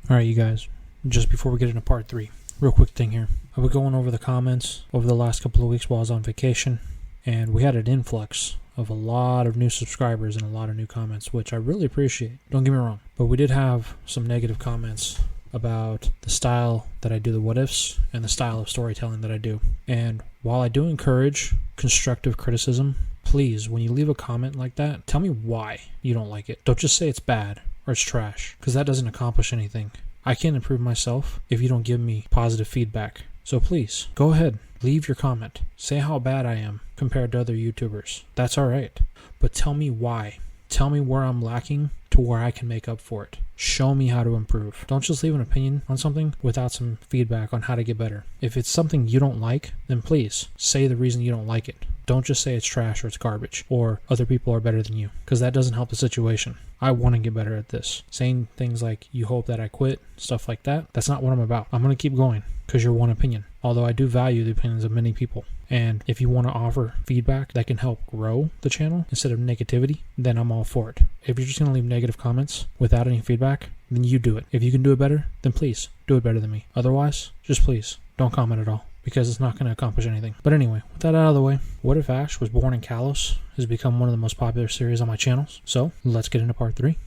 Alright, you guys, just before we get into part 3, real quick thing here. I was going over the comments over the last couple of weeks while I was on vacation, and we had an influx of a lot of new subscribers and a lot of new comments, which I really appreciate. Don't get me wrong. But we did have some negative comments about the style that I do the what-ifs and the style of storytelling that I do. And while I do encourage constructive criticism, please, when you leave a comment like that, tell me why you don't like it. Don't just say it's bad or it's trash, because that doesn't accomplish anything. I can't improve myself if you don't give me positive feedback. So please, go ahead, leave your comment. Say how bad I am compared to other YouTubers. That's alright. But tell me why. Tell me where I'm lacking to where I can make up for it. Show me how to improve. Don't just leave an opinion on something without some feedback on how to get better. If it's something you don't like, then please say the reason you don't like it. Don't just say it's trash or it's garbage or other people are better than you, because that doesn't help the situation. I want to get better at this. Saying things like you hope that I quit, stuff like that, that's not what I'm about. I'm going to keep going because you're one opinion. Although I do value the opinions of many people. And if you want to offer feedback that can help grow the channel instead of negativity, then I'm all for it. If you're just going to leave negative comments without any feedback, then you do it. If you can do it better, then please do it better than me. Otherwise, just please don't comment at all, because it's not going to accomplish anything. But anyway, with that out of the way, What If Ash Was Born in Kalos has become one of the most popular series on my channels. So let's get into part 3.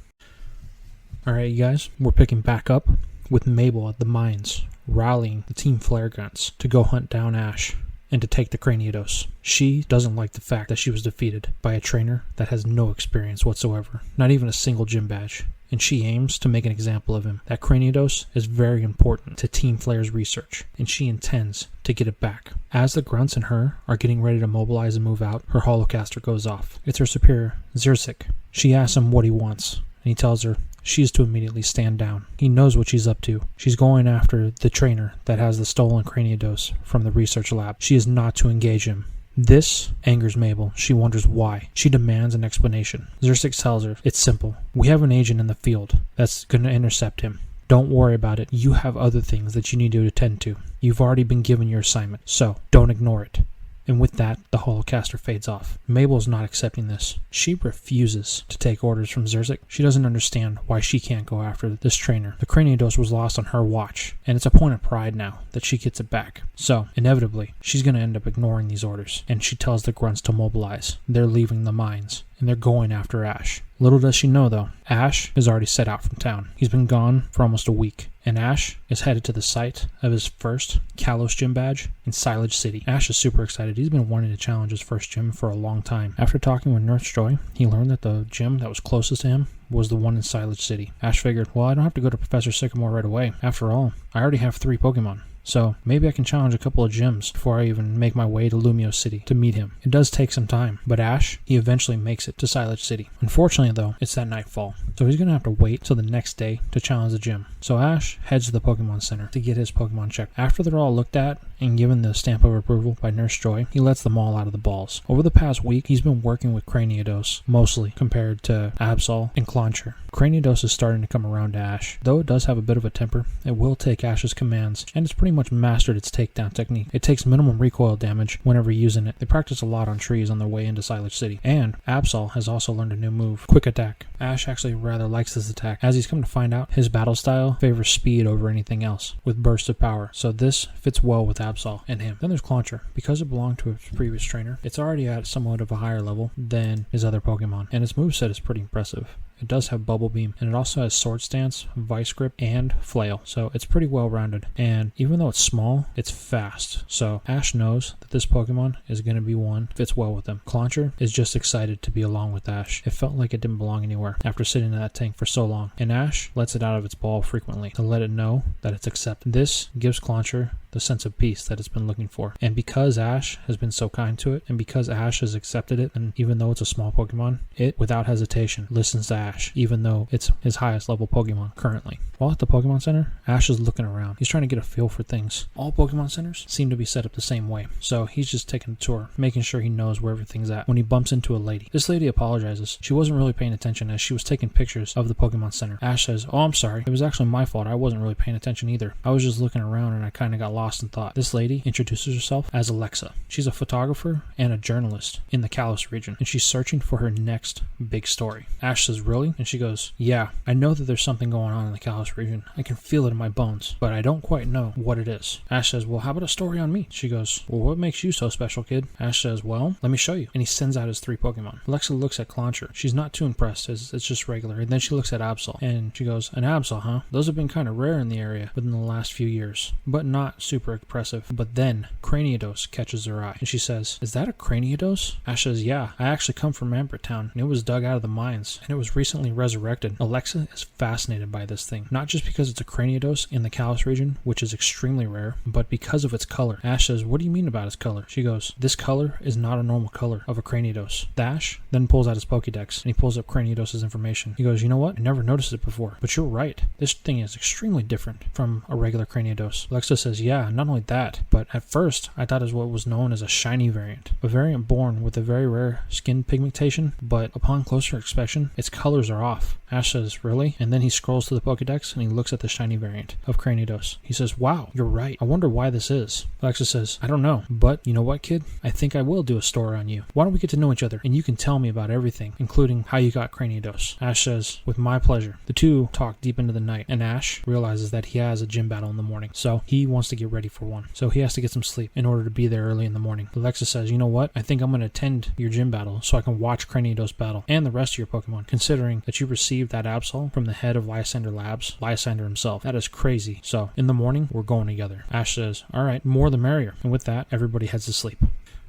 Alright, you guys, we're picking back up with Mabel at the mines, rallying the Team Flare Guns to go hunt down Ash and to take the Cranidos. She doesn't like the fact that she was defeated by a trainer that has no experience whatsoever, not even a single gym badge. And she aims to make an example of him. That Cranidos is very important to Team Flare's research, and she intends to get it back. As the grunts and her are getting ready to mobilize and move out, her holocaster goes off. It's her superior, Zirzik. She asks him what he wants, and he tells her she is to immediately stand down. He knows what she's up to. She's going after the trainer that has the stolen Cranidos from the research lab. She is not to engage him. This angers Mabel. She wonders why. She demands an explanation. Zirzik tells her, it's simple. We have an agent in the field that's going to intercept him. Don't worry about it. You have other things that you need to attend to. You've already been given your assignment, so don't ignore it. And with that, the holocaster fades off. Mabel's not accepting this. She refuses to take orders from Zirzik. She doesn't understand why she can't go after this trainer. The Cranidos was lost on her watch, and it's a point of pride now that she gets it back. So, inevitably, she's going to end up ignoring these orders, and she tells the grunts to mobilize. They're leaving the mines, and they're going after Ash. Little does she know, though, Ash is already set out from town. He's been gone for almost a week, and Ash is headed to the site of his first Kalos gym badge in Silage City. Ash is super excited. He's been wanting to challenge his first gym for a long time. After talking with Nurse Joy, he learned that the gym that was closest to him was the one in Silage City. Ash figured, well, I don't have to go to Professor Sycamore right away. After all, I already have 3 Pokemon. So maybe I can challenge a couple of gyms before I even make my way to Lumio City to meet him. It does take some time, but Ash, he eventually makes it to Silage City. Unfortunately though, it's that nightfall, so he's going to have to wait till the next day to challenge the gym. So Ash heads to the Pokemon Center to get his Pokemon checked. After they're all looked at and given the stamp of approval by Nurse Joy, he lets them all out of the balls. Over the past week, he's been working with Cranidos, mostly compared to Absol and Clauncher. Cranidos is starting to come around to Ash. Though it does have a bit of a temper, it will take Ash's commands, and it's pretty much mastered its takedown technique. It takes minimum recoil damage whenever using it. They practice a lot on trees on their way into Silage City. And Absol has also learned a new move, Quick Attack. Ash actually rather likes this attack, as he's come to find out his battle style favors speed over anything else, with bursts of power. So this fits well with Absol and him. Then there's Clauncher. Because it belonged to its previous trainer, it's already at somewhat of a higher level than his other Pokemon, and its moveset is pretty impressive. It does have Bubble Beam, and it also has Sword Stance, Vice Grip, and Flail. So it's pretty well rounded. And even though it's small, it's fast. So Ash knows that this Pokemon is going to be one that fits well with him. Clauncher is just excited to be along with Ash. It felt like it didn't belong anywhere after sitting in that tank for so long. And Ash lets it out of its ball frequently to let it know that it's accepted. This gives Clauncher the sense of peace that it's been looking for. And because Ash has been so kind to it, and because Ash has accepted it, and even though it's a small Pokemon, it, without hesitation, listens to Ash, even though it's his highest level Pokemon currently. While at the Pokemon Center, Ash is looking around. He's trying to get a feel for things. All Pokemon Centers seem to be set up the same way, so he's just taking a tour, making sure he knows where everything's at, when he bumps into a lady. This lady apologizes. She wasn't really paying attention as she was taking pictures of the Pokemon Center. Ash says, oh, I'm sorry. It was actually my fault. I wasn't really paying attention either. I was just looking around and I kind of got lost lost in thought. This lady introduces herself as Alexa. She's a photographer and a journalist in the Kalos region, and she's searching for her next big story. Ash says, really? And she goes, yeah, I know that there's something going on in the Kalos region. I can feel it in my bones, but I don't quite know what it is. Ash says, well, how about a story on me? She goes, well, what makes you so special, kid? Ash says, well, let me show you. And he sends out his 3 Pokemon. Alexa looks at Clauncher. She's not too impressed, as it's just regular. And then she looks at Absol, and she goes, an Absol, huh? Those have been kind of rare in the area within the last few years, but not super impressive. But then Cranidos catches her eye, and she says, is that a Cranidos? Ash says, yeah, I actually come from Amber Town, and it was dug out of the mines, and it was recently resurrected. Alexa is fascinated by this thing, not just because it's a Cranidos in the Kalos region, which is extremely rare, but because of its color. Ash says, what do you mean about its color? She goes, this color is not a normal color of a Cranidos. Ash then pulls out his Pokédex, and he pulls up Cranidos' information. He goes, you know what? I never noticed it before, but you're right. This thing is extremely different from a regular Cranidos. Alexa says, yeah, not only that, but at first I thought it was what was known as a shiny variant. A variant born with a very rare skin pigmentation, but upon closer inspection, its colors are off. Ash says, really? And then he scrolls to the Pokédex and he looks at the shiny variant of Cranidos. He says, wow, you're right. I wonder why this is. Alexa says, I don't know, but you know what, kid? I think I will do a story on you. Why don't we get to know each other and you can tell me about everything, including how you got Cranidos. Ash says, with my pleasure. The two talk deep into the night, and Ash realizes that he has a gym battle in the morning, so he wants to get ready for one. So he has to get some sleep in order to be there early in the morning. Alexa says, you know what? I think I'm going to attend your gym battle so I can watch Cranidos battle and the rest of your Pokemon, considering that you received that Absol from the head of Lysander Labs, Lysander himself. That is crazy. So in the morning, we're going together. Ash says, all right, more the merrier. And with that, everybody heads to sleep.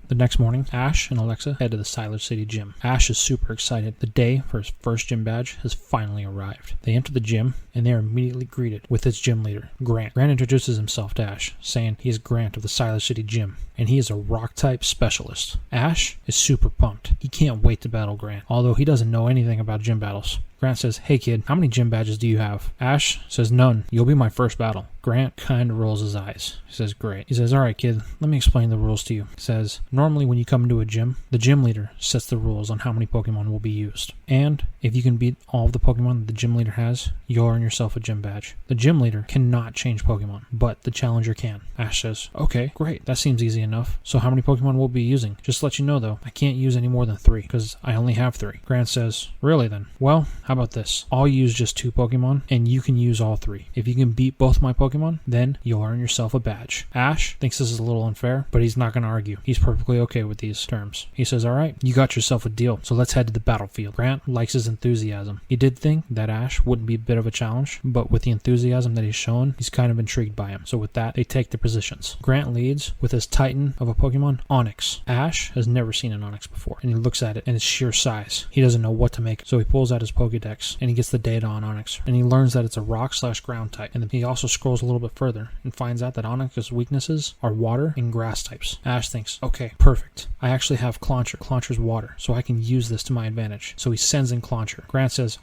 The next morning, Ash and Alexa head to the Silent City gym. Ash is super excited. The day for his first gym badge has finally arrived. They enter the gym, and they are immediately greeted with its gym leader, Grant. Grant introduces himself to Ash, saying he is Grant of the Silent City gym, and he is a rock-type specialist. Ash is super pumped. He can't wait to battle Grant, although he doesn't know anything about gym battles. Grant says, hey kid, how many gym badges do you have? Ash says, none. You'll be my first battle. Grant kind of rolls his eyes. He says, great. He says, all right kid, let me explain the rules to you. He says, normally when you come into a gym, the gym leader sets the rules on how many Pokemon will be used. And if you can beat all of the Pokemon that the gym leader has, you'll earn yourself a gym badge. The gym leader cannot change Pokemon, but the challenger can. Ash says, okay, great. That seems easy enough. So how many Pokemon will be using? Just to let you know though, I can't use any more than 3 because I only have 3. Grant says, really then? Well, how about this? I'll use just 2 Pokemon, and you can use all 3. If you can beat both my Pokemon, then you'll earn yourself a badge. Ash thinks this is a little unfair, but he's not going to argue. He's perfectly okay with these terms. He says, all right, you got yourself a deal, so let's head to the battlefield. Grant likes his enthusiasm. He did think that Ash wouldn't be a bit of a challenge, but with the enthusiasm that he's shown, he's kind of intrigued by him. So with that, they take the positions. Grant leads with his Titan of a Pokemon, Onix. Ash has never seen an Onix before, and he looks at it and its sheer size. He doesn't know what to make, so he pulls out his Pokédex, and he gets the data on Onix, and he learns that it's a rock/ground type. And then he also scrolls a little bit further and finds out that Onix's weaknesses are water and grass types. Ash thinks, okay, perfect. I actually have Clauncher. Clauncher's water, so I can use this to my advantage. So he sends in Clauncher. Grant says,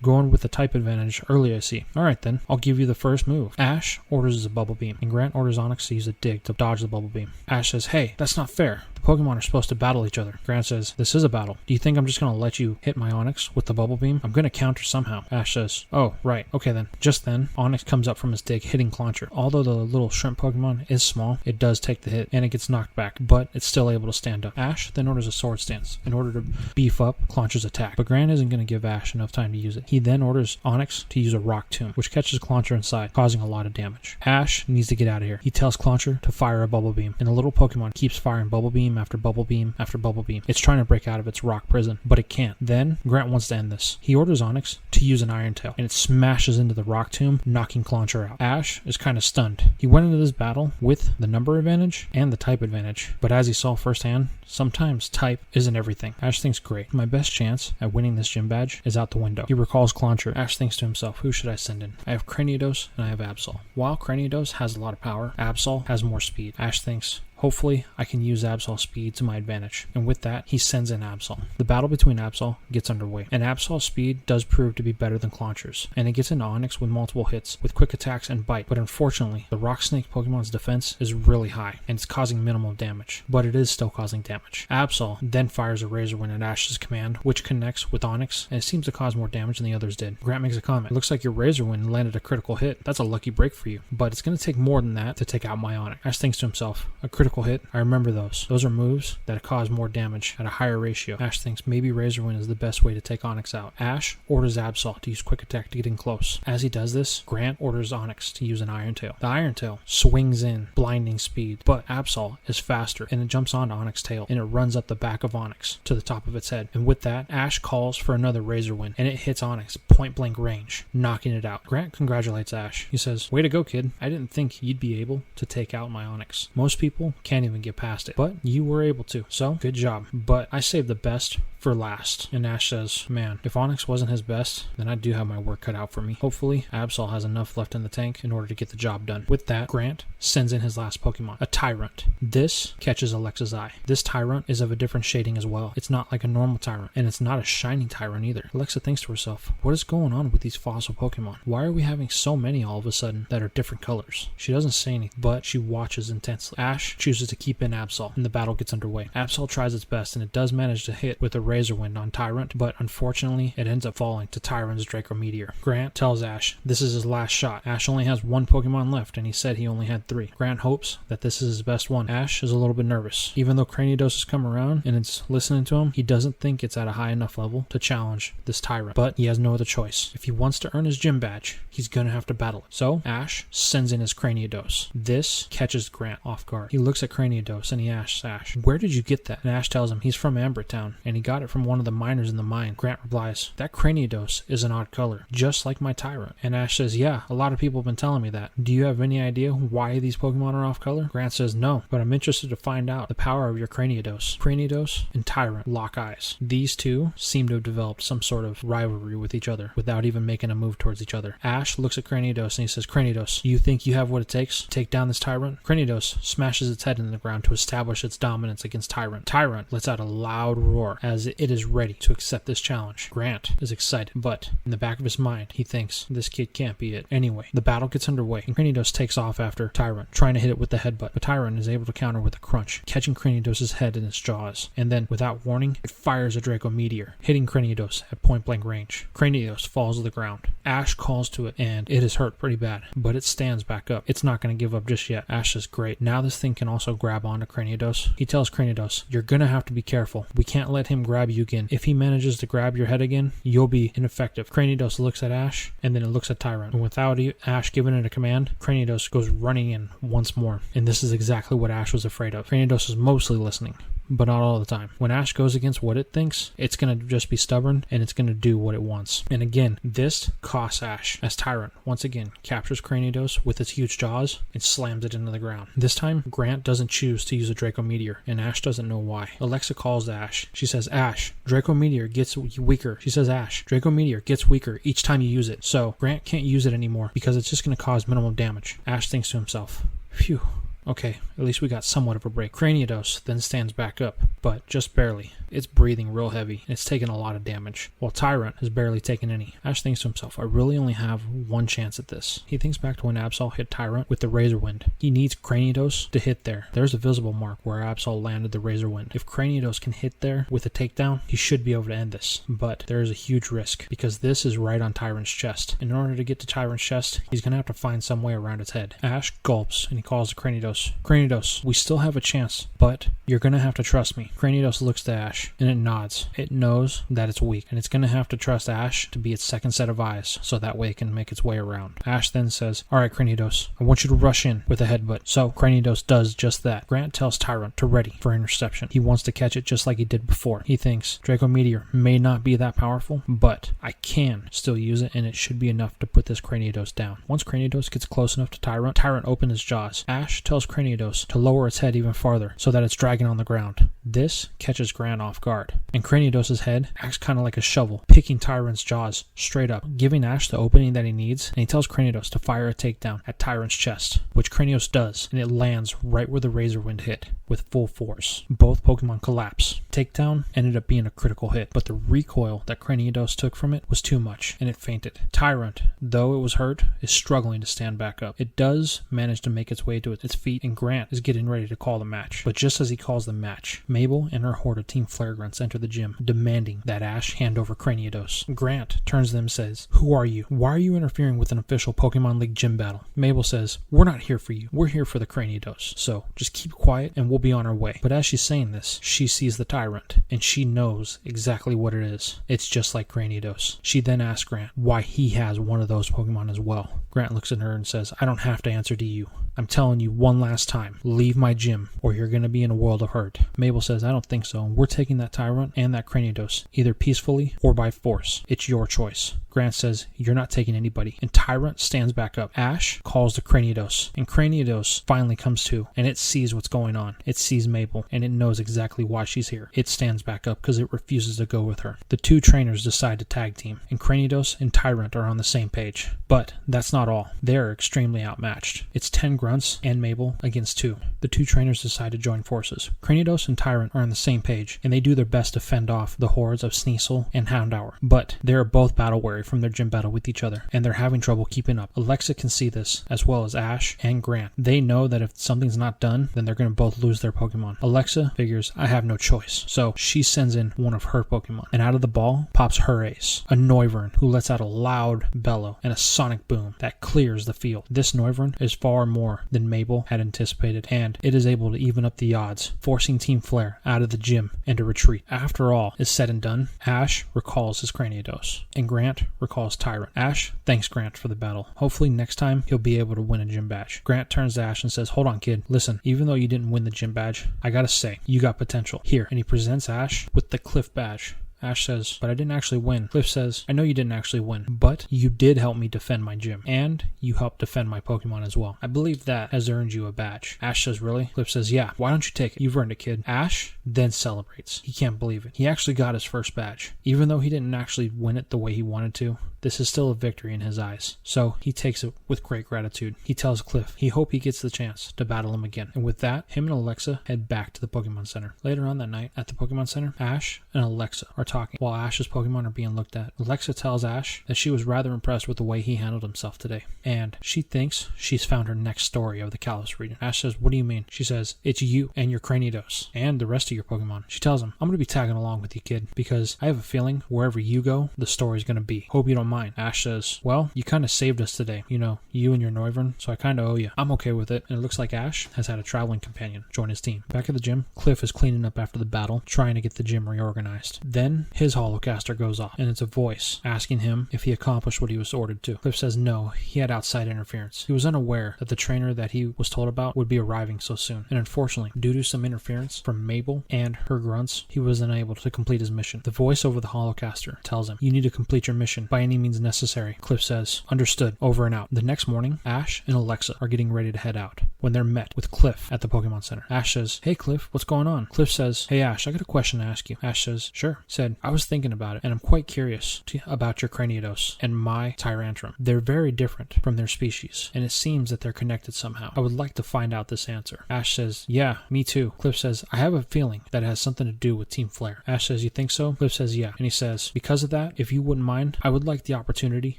going with the type advantage early, I see. Alright then, I'll give you the first move. Ash orders a Bubble Beam, and Grant orders Onix to use a Dig to dodge the Bubble Beam. Ash says, hey, that's not fair. The Pokemon are supposed to battle each other. Grant says, this is a battle. Do you think I'm just going to let you hit my Onix with the Bubble Beam? I'm going to counter somehow. Ash says, oh, right. Okay then. Just then, Onix comes up from his dig, hitting Clauncher. Although the little shrimp Pokemon is small, it does take the hit, and it gets knocked back, but it's still able to stand up. Ash then orders a Sword Stance in order to beef up Clauncher's attack, but Grant isn't going to give Ash enough time to use it. He then orders Onix to use a Rock Tomb, which catches Clauncher inside, causing a lot of damage. Ash needs to get out of here. He tells Clauncher to fire a Bubble Beam, and the little Pokemon keeps firing Bubble Beam after Bubble Beam after Bubble Beam. It's trying to break out of its rock prison, but it can't. Then, Grant wants to end this. He orders Onix to use an Iron Tail, and it smashes into the Rock Tomb, knocking Clauncher out. Ash is kind of stunned. He went into this battle with the number advantage and the type advantage, but as he saw firsthand, sometimes type isn't everything. Ash thinks, great, my best chance at winning this gym badge is out the window. He recalls Clauncher. Ash thinks to himself, who should I send in? I have Cranidos and I have Absol. While Cranidos has a lot of power, Absol has more speed. Ash thinks, Hopefully, I can use Absol's speed to my advantage. And with that, he sends in Absol. The battle between Absol gets underway, and Absol's speed does prove to be better than Clauncher's, and it gets into Onix with multiple hits, with quick attacks and bite. But unfortunately, the Rock Snake Pokemon's defense is really high, and it's causing minimal damage. But it is still causing damage. Absol then fires a Razor Wind at Ash's command, which connects with Onix, and it seems to cause more damage than the others did. Grant makes a comment. It looks like your Razor Wind landed a critical hit. That's a lucky break for you. But it's going to take more than that to take out my Onix. Ash thinks to himself, a critical hit? I remember those. Those are moves that cause more damage at a higher ratio. Ash thinks maybe Razor Wind is the best way to take Onix out. Ash orders Absol to use Quick Attack to get in close. As he does this, Grant orders Onix to use an Iron Tail. The Iron Tail swings in blinding speed, but Absol is faster, and it jumps onto Onix's tail, and it runs up the back of Onix to the top of its head. And with that, Ash calls for another Razor Wind, and it hits Onix point blank range, knocking it out. Grant congratulates Ash. He says, way to go, kid. I didn't think you'd be able to take out my Onix. Most people can't even get past it, but you were able to, so good job. But I saved the best for last. And Ash says, man, if Onix wasn't his best, then I do have my work cut out for me. Hopefully, Absol has enough left in the tank in order to get the job done. With that, Grant sends in his last Pokemon, a Tyrant. This catches Alexa's eye. This Tyrant is of a different shading as well. It's not like a normal Tyrant, and it's not a shiny Tyrant either. Alexa thinks to herself, what is going on with these fossil Pokemon? Why are we having so many all of a sudden that are different colors? She doesn't say anything, but she watches intensely. Ash chooses to keep in Absol, and the battle gets underway. Absol tries its best, and it does manage to hit with a Razor Wind on Tyrant, but unfortunately, it ends up falling to Tyrant's Draco Meteor. Grant tells Ash this is his last shot. Ash only has one Pokemon left, and he said he only had 3. Grant hopes that this is his best one. Ash is a little bit nervous. Even though Cranidos has come around and it's listening to him, he doesn't think it's at a high enough level to challenge this Tyrant, but he has no other choice. If he wants to earn his gym badge, he's gonna have to battle it. So, Ash sends in his Cranidos. This catches Grant off guard. He looks at Cranidos and he asks Ash, where did you get that? And Ash tells him he's from Amber Town, and he got it from one of the miners in the mine. Grant replies, that Cranidos is an odd color, just like my Tyrant. And Ash says, yeah, a lot of people have been telling me that. Do you have any idea why these Pokemon are off color? Grant says, no, but I'm interested to find out the power of your Cranidos. Cranidos and Tyrant lock eyes. These two seem to have developed some sort of rivalry with each other without even making a move towards each other. Ash looks at Cranidos and he says, Cranidos, you think you have what it takes to take down this Tyrant? Cranidos smashes its head into the ground to establish its dominance against Tyrant. Tyrant lets out a loud roar as it is ready to accept this challenge. Grant is excited, but in the back of his mind, he thinks this kid can't be it. Anyway, the battle gets underway, and Cranidos takes off after Tyrant, trying to hit it with the headbutt, but Tyrant is able to counter with a crunch, catching Cranidos' head in its jaws, and then, without warning, it fires a Draco Meteor, hitting Cranidos at point-blank range. Cranidos falls to the ground. Ash calls to it, and it is hurt pretty bad, but it stands back up. It's not going to give up just yet. Ash is great. Now this thing can also grab onto Cranidos. He tells Cranidos, you're going to have to be careful. We can't let him grab you again. If he manages to grab your head again, you'll be ineffective. Cranidos looks at Ash, and then it looks at Tyrant. And without Ash giving it a command, Cranidos goes running in once more. And this is exactly what Ash was afraid of. Cranidos is mostly listening, but not all the time. When Ash goes against what it thinks, it's going to just be stubborn, and it's going to do what it wants. And again, this costs Ash, as Tyrant, once again, captures Cranidos with its huge jaws and slams it into the ground. This time, Grant doesn't choose to use a Draco Meteor, and Ash doesn't know why. Alexa calls to Ash. She says, Ash, Draco Meteor gets weaker. She says, Ash, Draco Meteor gets weaker each time you use it. So, Grant can't use it anymore because it's just going to cause minimal damage. Ash thinks to himself, phew. Okay, at least we got somewhat of a break. Cranidos then stands back up, but just barely. It's breathing real heavy, and it's taking a lot of damage, while Tyrant has barely taken any. Ash thinks to himself, I really only have one chance at this. He thinks back to when Absol hit Tyrant with the Razor Wind. He needs Cranidos to hit there. There's a visible mark where Absol landed the Razor Wind. If Cranidos can hit there with a takedown, he should be able to end this. But there is a huge risk, because this is right on Tyrant's chest. And in order to get to Tyrant's chest, he's going to have to find some way around its head. Ash gulps, and he calls to Cranidos. Cranidos, we still have a chance, but you're going to have to trust me. Cranidos looks to Ash, and it nods. It knows that it's weak, and it's going to have to trust Ash to be its second set of eyes, so that way it can make its way around. Ash then says, alright Cranidos, I want you to rush in with a headbutt. So Cranidos does just that. Grant tells Tyrant to ready for interception. He wants to catch it just like he did before. He thinks, Draco Meteor may not be that powerful, but I can still use it, and it should be enough to put this Cranidos down. Once Cranidos gets close enough to Tyrant, Tyrant opens his jaws. Ash tells tells Cranidos to lower its head even farther so that it's dragging on the ground. This catches Grant off guard, and Cranidos' head acts kind of like a shovel, picking Tyrant's jaws straight up, giving Ash the opening that he needs, and he tells Cranidos to fire a takedown at Tyrant's chest, which Cranidos does, and it lands right where the Razor Wind hit, with full force. Both Pokemon collapse. Takedown ended up being a critical hit, but the recoil that Cranidos took from it was too much, and it fainted. Tyrant, though it was hurt, is struggling to stand back up. It does manage to make its way to its feet, and Grant is getting ready to call the match. But just as he calls the match, Mabel and her horde of Team Flare Grunts enter the gym, demanding that Ash hand over Cranidos. Grant turns to them and says, "Who are you? Why are you interfering with an official Pokemon League gym battle?" Mabel says, "We're not here for you. We're here for the Cranidos. So just keep quiet and we'll be on our way." But as she's saying this, she sees the Tyrant, and she knows exactly what it is. It's just like Cranidos. She then asks Grant why he has one of those Pokemon as well. Grant looks at her and says, "I don't have to answer to you. I'm telling you one last time, leave my gym or you're going to be in a world of hurt." Mabel says, "I don't think so. We're taking that Tyrant and that Cranidos, either peacefully or by force. It's your choice." Grant says, "You're not taking anybody." And Tyrant stands back up. Ash calls the Cranidos, and Cranidos finally comes to, and it sees what's going on. It sees Mabel, and it knows exactly why she's here. It stands back up because it refuses to go with her. The two trainers decide to tag team, and Cranidos and Tyrant are on the same page. But that's not all. They are extremely outmatched. It's 10 Grunts and Mabel against 2. The two trainers decide to join forces. Cranidos and Tyrant are on the same page, and they do their best to fend off the hordes of Sneasel and Houndour. But they are both battle weary from their gym battle with each other, and they're having trouble keeping up. Alexa can see this, as well as Ash and Grant. They know that if something's not done, then they're going to both lose their Pokemon. Alexa figures, I have no choice, so she sends in one of her Pokemon, and out of the ball pops her ace, a Noivern, who lets out a loud bellow and a sonic boom that clears the field. This Noivern is far more than Mabel had anticipated, and it is able to even up the odds, forcing Team Flare out of the gym and to retreat. After all is said and done, Ash recalls his Cranidos, and Grant recalls Tyrant. Ash thanks Grant for the battle. Hopefully next time he'll be able to win a gym badge. Grant turns to Ash and says, "Hold on, kid. Listen, even though you didn't win the gym badge, I gotta say, you got potential. Here." And he presents Ash with the Cliff badge. Ash says, "But I didn't actually win." Cliff says, "I know you didn't actually win, but you did help me defend my gym, and you helped defend my Pokemon as well. I believe that has earned you a badge." Ash says, "Really?" Cliff says, "Yeah. Why don't you take it? You've earned it, kid." Ash then celebrates. He can't believe it. He actually got his first badge. Even though he didn't actually win it the way he wanted to, this is still a victory in his eyes. So he takes it with great gratitude. He tells Cliff he hopes he gets the chance to battle him again. And with that, him and Alexa head back to the Pokemon Center. Later on that night, at the Pokemon Center, Ash and Alexa are talking while Ash's Pokemon are being looked at. Alexa tells Ash that she was rather impressed with the way he handled himself today, and she thinks she's found her next story of the Kalos region. Ash says, "What do you mean?" She says, "It's you and your Cranidos and the rest of your Pokemon." She tells him, "I'm going to be tagging along with you, kid, because I have a feeling wherever you go, the story's going to be. Hope you don't mind." Ash says, "Well, you kind of saved us today. You know, you and your Noivern, so I kind of owe you." "I'm okay with it." And it looks like Ash has had a traveling companion join his team. Back at the gym, Cliff is cleaning up after the battle, trying to get the gym reorganized. Then his holocaster goes off, and it's a voice asking him if he accomplished what he was ordered to. Cliff says no, he had outside interference. He was unaware that the trainer that he was told about would be arriving so soon, and unfortunately, due to some interference from Mabel and her Grunts, he was unable to complete his mission. The voice over the holocaster tells him, "You need to complete your mission by any means necessary." Cliff says, "Understood, over and out." The next morning, Ash and Alexa are getting ready to head out when they're met with Cliff at the Pokemon Center. Ash says, "Hey Cliff, what's going on?" Cliff says, "Hey Ash, I got a question to ask you." Ash says, "Sure." Said, "I was thinking about it, and I'm quite curious about your Cranidos and my Tyrantrum. They're very different from their species, and it seems that they're connected somehow. I would like to find out this answer." Ash says, "Yeah, me too." Cliff says, "I have a feeling that it has something to do with Team Flare." Ash says, "You think so?" Cliff says, "Yeah." And he says, "Because of that, if you wouldn't mind, I would like the opportunity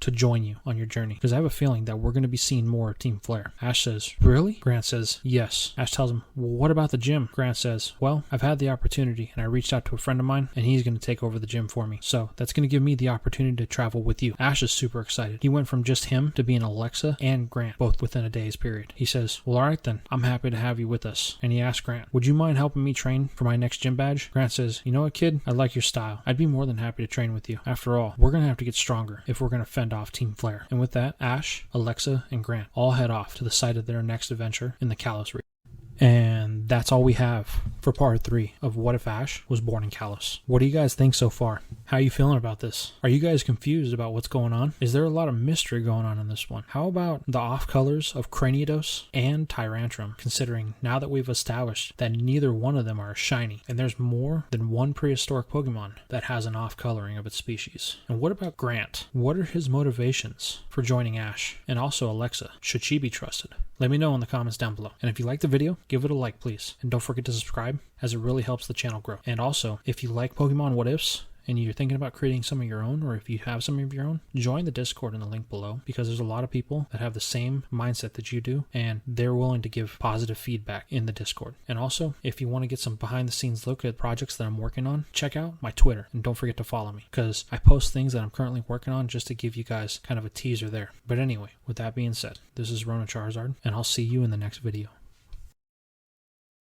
to join you on your journey, because I have a feeling that we're going to be seeing more of Team Flare." Ash says, "Really?" Grant says, "Yes." Ash tells him, "Well, what about the gym?" Grant says, "Well, I've had the opportunity, and I reached out to a friend of mine, and he's going to take over the gym for me. So that's going to give me the opportunity to travel with you." Ash is super excited. He went from just him to being Alexa and Grant, both within a day's period. He says, "Well, alright then, I'm happy to have you with us." And he asks Grant, "Would you mind helping me train for my next gym badge?" Grant says, "You know what, kid? I like your style. I'd be more than happy to train with you. After all, we're going to have to get stronger if we're going to fend off Team Flare." And with that, Ash, Alexa, and Grant all head off to the site of their next adventure in the Kalos region. And that's all we have for part 3 of What If Ash Was Born in Kalos. What do you guys think so far? How are you feeling about this? Are you guys confused about what's going on? Is there a lot of mystery going on in this one? How about the off colors of Cranidos and Tyrantrum, considering now that we've established that neither one of them are shiny, and there's more than one prehistoric Pokemon that has an off coloring of its species? And what about Grant? What are his motivations for joining Ash? And also Alexa, should she be trusted? Let me know in the comments down below. And if you like the video, give it a like, please. And don't forget to subscribe, as it really helps the channel grow. And also, if you like Pokemon What Ifs, and you're thinking about creating some of your own, or if you have some of your own, join the Discord in the link below, because there's a lot of people that have the same mindset that you do, and they're willing to give positive feedback in the Discord. And also, if you want to get some behind the scenes look at projects that I'm working on, check out my Twitter, and don't forget to follow me, because I post things that I'm currently working on just to give you guys kind of a teaser there. But anyway, with that being said, this is Ronin Charizard, and I'll see you in the next video.